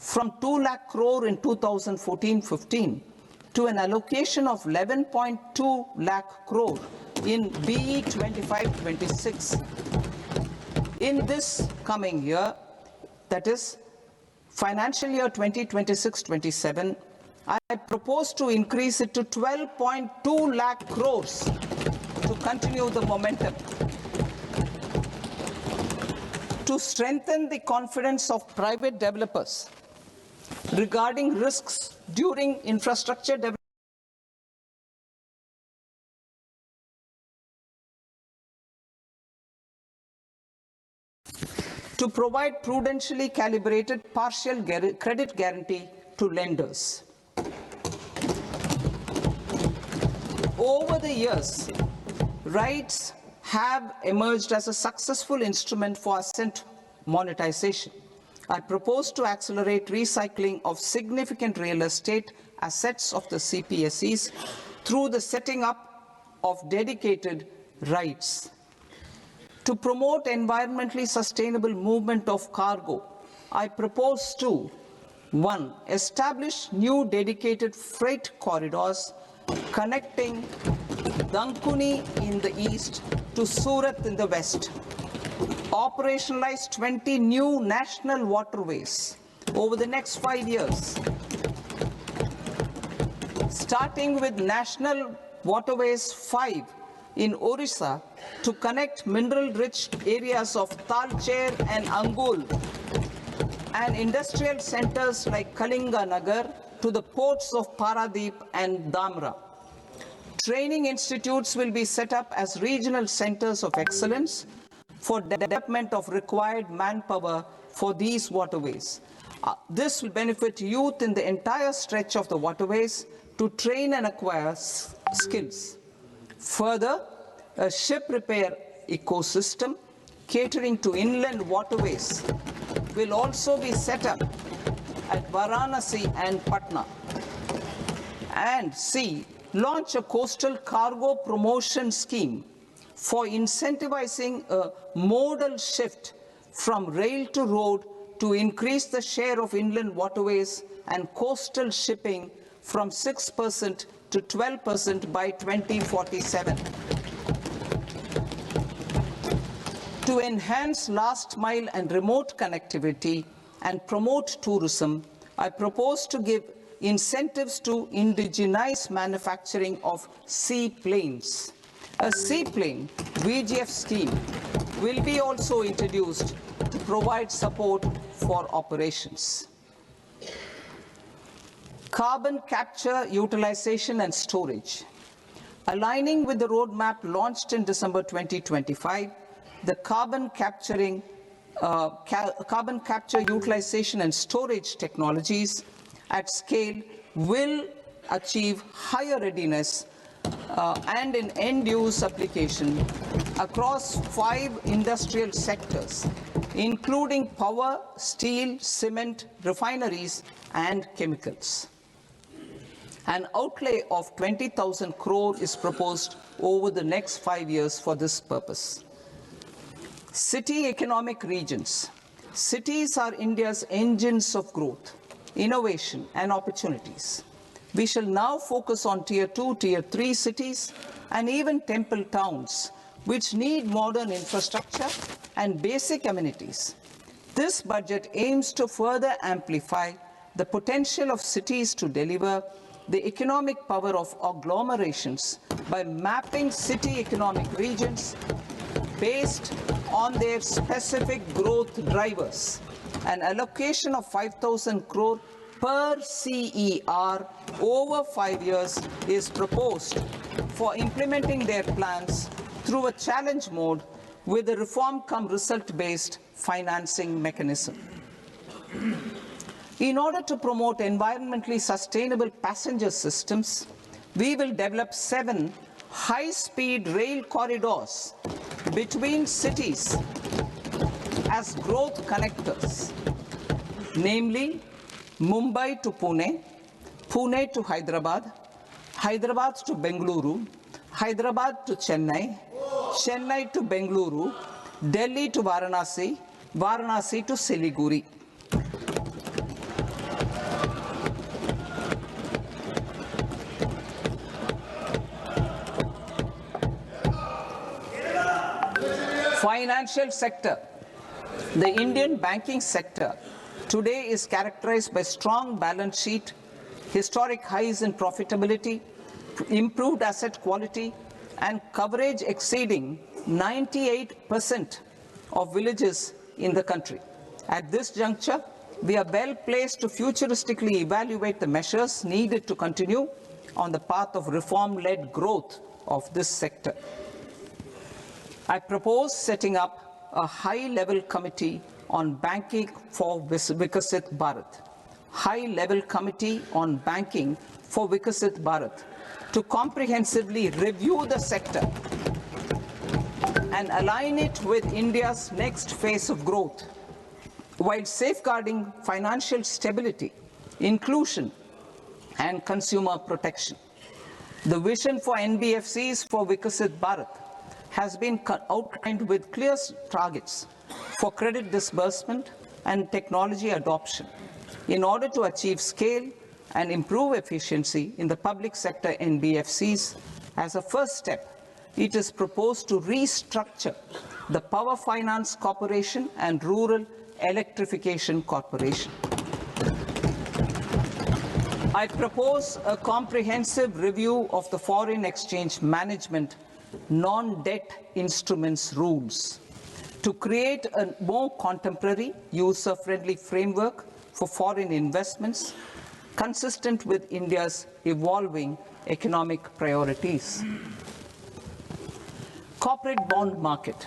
from 2 lakh crore in 2014-15 to an allocation of 11.2 lakh crore in BE 25-26. In this coming year, that is financial year 2026-27, I propose to increase it to 12.2 lakh crores to continue the momentum. To strengthen the confidence of private developers regarding risks during infrastructure development, to provide prudentially calibrated partial credit guarantee to lenders. Over the years, rights have emerged as a successful instrument for asset monetization. I propose to accelerate recycling of significant real estate assets of the CPSEs through the setting up of dedicated rights. To promote environmentally sustainable movement of cargo, I propose to 1. Establish new dedicated freight corridors connecting Dankuni in the east to Surat in the west. Operationalize 20 new national waterways over the next 5 years, starting with National Waterways 5 in Orissa to connect mineral-rich areas of Talcher and Angul and industrial centers like Kalinga Nagar to the ports of Paradip and Dhamra. Training institutes will be set up as regional centers of excellence for development of required manpower for these waterways. This will benefit youth in the entire stretch of the waterways to train and acquire skills. Further, a ship repair ecosystem catering to inland waterways will also be set up at Varanasi and Patna. And C, launch a coastal cargo promotion scheme for incentivizing a modal shift from rail to road to increase the share of inland waterways and coastal shipping from 6% to 12% by 2047. To enhance last mile and remote connectivity and promote tourism, I propose to give incentives to indigenize manufacturing of seaplanes. A seaplane VGF scheme will be also introduced to provide support for operations. Carbon capture, utilization and storage. Aligning with the roadmap launched in December 2025, the carbon capture, utilization and storage technologies at scale will achieve higher readiness and in end-use application across 5 industrial sectors, including power, steel, cement, refineries, and chemicals. An outlay of 20,000 crore is proposed over the next 5 years for this purpose. City economic regions. Cities are India's engines of growth, innovation, and opportunities. We shall now focus on Tier 2, Tier 3 cities, and even temple towns, which need modern infrastructure and basic amenities. This budget aims to further amplify the potential of cities to deliver the economic power of agglomerations by mapping city economic regions based on their specific growth drivers. An allocation of 5,000 crore per CER over 5 years is proposed for implementing their plans through a challenge mode with a reform-cum-result-based financing mechanism. In order to promote environmentally sustainable passenger systems, we will develop 7 high-speed rail corridors between cities as growth connectors, namely Mumbai to Pune, Pune to Hyderabad, Hyderabad to Bengaluru, Hyderabad to Chennai, Chennai to Bengaluru, Delhi to Varanasi, Varanasi to Siliguri. Financial sector. The Indian banking sector today is characterized by strong balance sheet, historic highs in profitability, improved asset quality, and coverage exceeding 98% of villages in the country. At this juncture, we are well placed to futuristically evaluate the measures needed to continue on the path of reform-led growth of this sector. I propose setting up a high-level committee on banking for Vikasit Bharat. High-level committee on banking for Vikasit Bharat to comprehensively review the sector and align it with India's next phase of growth, while safeguarding financial stability, inclusion, and consumer protection. The vision for NBFCs for Vikasit Bharat has been outlined with clear targets for credit disbursement and technology adoption in order to achieve scale and improve efficiency in the public sector NBFCs. As a first step, it is proposed to restructure the Power Finance Corporation and Rural Electrification Corporation. I propose a comprehensive review of the foreign exchange management non-debt instruments rules to create a more contemporary, user-friendly framework for foreign investments consistent with India's evolving economic priorities. Corporate bond market.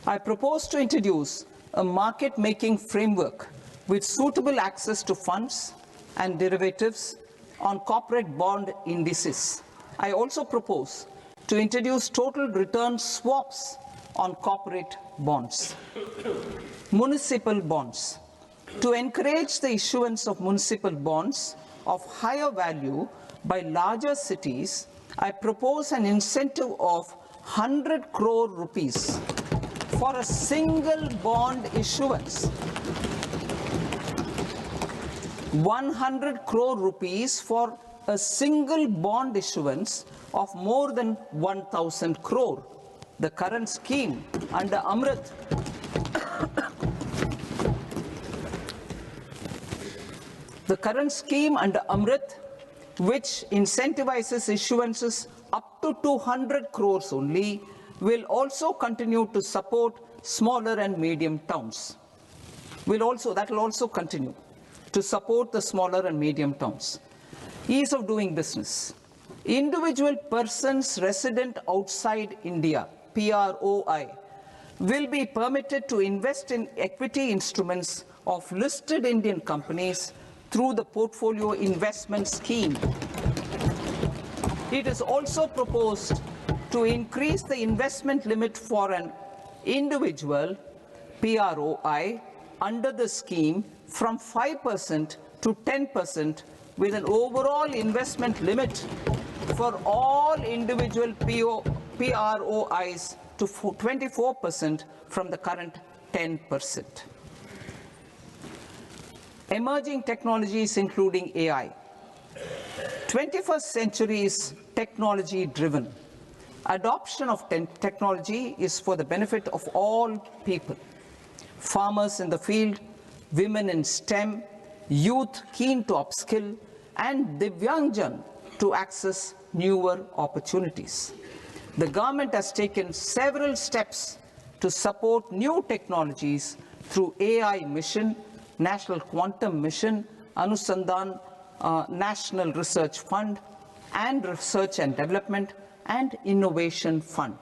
I propose to introduce a market-making framework with suitable access to funds and derivatives on corporate bond indices. I also propose to introduce total return swaps on corporate bonds. Municipal bonds. To encourage the issuance of municipal bonds of higher value by larger cities, I propose an incentive of 100 crore rupees for a single bond issuance. 100 crore rupees for a single bond issuance of more than 1,000 crore. The current scheme under Amrit which incentivizes issuances up to 200 crores only, will also continue to support smaller and medium towns. That will also continue to support the smaller and medium towns. Ease of doing business. Individual persons resident outside India, PROI, will be permitted to invest in equity instruments of listed Indian companies through the Portfolio Investment Scheme. It is also proposed to increase the investment limit for an individual PROI under the scheme from 5% to 10%, with an overall investment limit for all individual PROIs to 24% from the current 10%. Emerging technologies including AI. 21st century is technology-driven. Adoption of technology is for the benefit of all people. Farmers in the field, women in STEM, youth keen to upskill, and Divyangjan to access newer opportunities. The government has taken several steps to support new technologies through AI Mission, National Quantum Mission, Anusandhan National Research Fund, and Research and Development and Innovation Fund.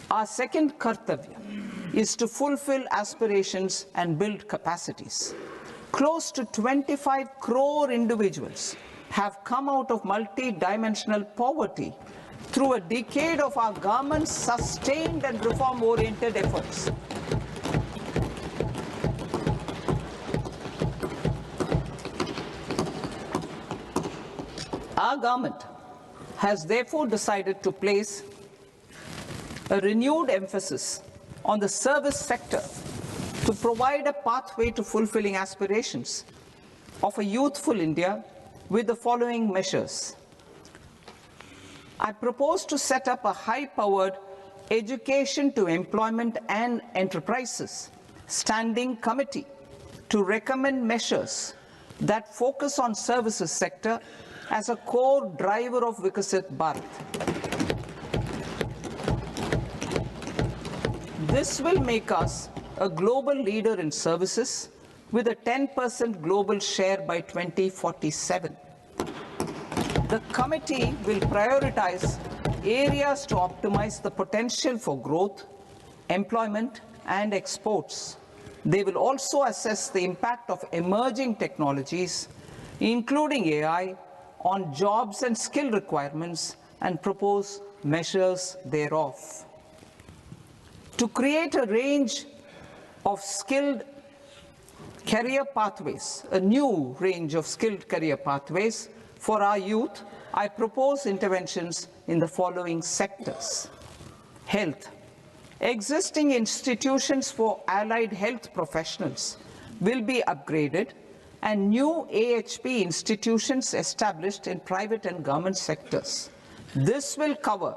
Our second kartavya is to fulfill aspirations and build capacities. Close to 25 crore individuals have come out of multi-dimensional poverty through a decade of our government's sustained and reform-oriented efforts. Our government has therefore decided to place a renewed emphasis on the service sector to provide a pathway to fulfilling aspirations of a youthful India with the following measures. I propose to set up a high-powered Education to Employment and Enterprises Standing Committee to recommend measures that focus on services sector as a core driver of Vikasit Bharat. This will make us a global leader in services with a 10% global share by 2047. The committee will prioritize areas to optimize the potential for growth, employment, and exports. They will also assess the impact of emerging technologies, including AI, on jobs and skill requirements and propose measures thereof. To create a range of skilled career pathways, a new range of skilled career pathways for our youth, I propose interventions in the following sectors. Health. Existing institutions for allied health professionals will be upgraded and new AHP institutions established in private and government sectors. This will cover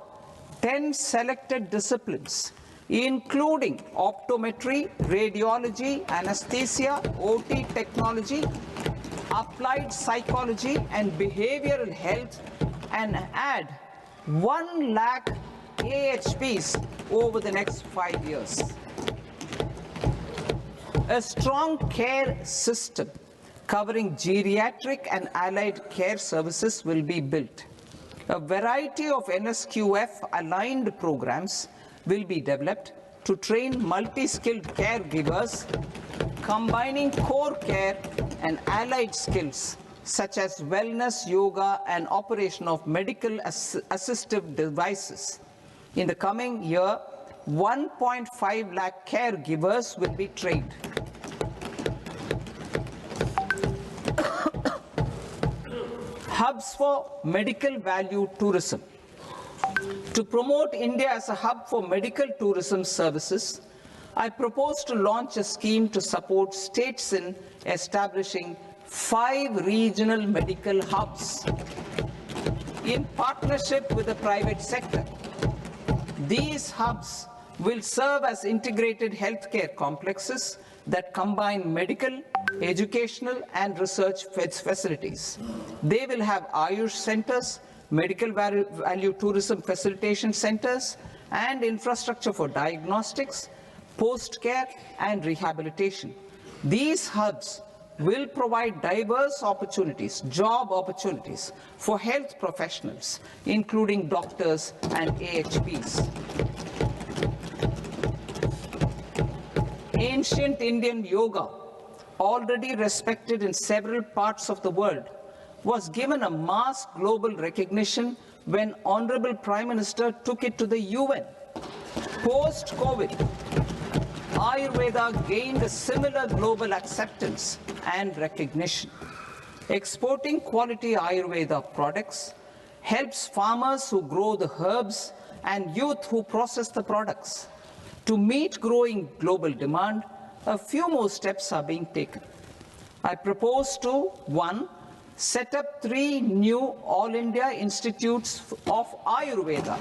10 selected disciplines, including optometry, radiology, anesthesia, OT technology, applied psychology and behavioral health, and add 1 lakh AHPs over the next 5 years. A strong care system covering geriatric and allied care services will be built. A variety of NSQF-aligned programs will be developed to train multi-skilled caregivers, combining core care and allied skills such as wellness, yoga, and operation of medical assistive devices. In the coming year, 1.5 lakh caregivers will be trained. Hubs for medical value tourism. To promote India as a hub for medical tourism services, I propose to launch a scheme to support states in establishing 5 regional medical hubs in partnership with the private sector. These hubs will serve as integrated healthcare complexes that combine medical, educational, and research facilities. They will have Ayush centers, medical value tourism facilitation centers, and infrastructure for diagnostics, post-care, and rehabilitation. These hubs will provide diverse opportunities, job opportunities for health professionals, including doctors and AHPs. Ancient Indian yoga, already respected in several parts of the world, was given a mass global recognition when Honorable Prime Minister took it to the UN. Post-COVID, Ayurveda gained a similar global acceptance and recognition. Exporting quality Ayurveda products helps farmers who grow the herbs and youth who process the products. To meet growing global demand, a few more steps are being taken. I propose to 1. Set up 3 new All India Institutes of Ayurveda.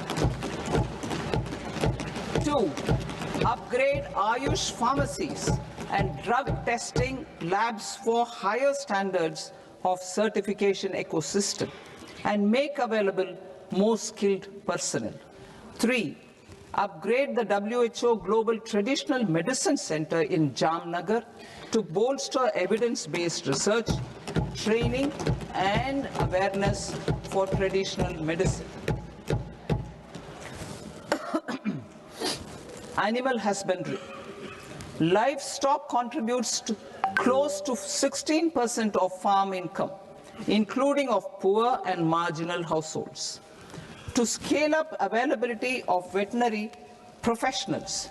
2. Upgrade Ayush pharmacies and drug testing labs for higher standards of certification ecosystem and make available more skilled personnel. 3. Upgrade the WHO Global Traditional Medicine Center in Jamnagar to bolster evidence-based research, training, and awareness for traditional medicine. Animal husbandry. Livestock contributes to close to 16% of farm income, including of poor and marginal households. To scale up availability of veterinary professionals,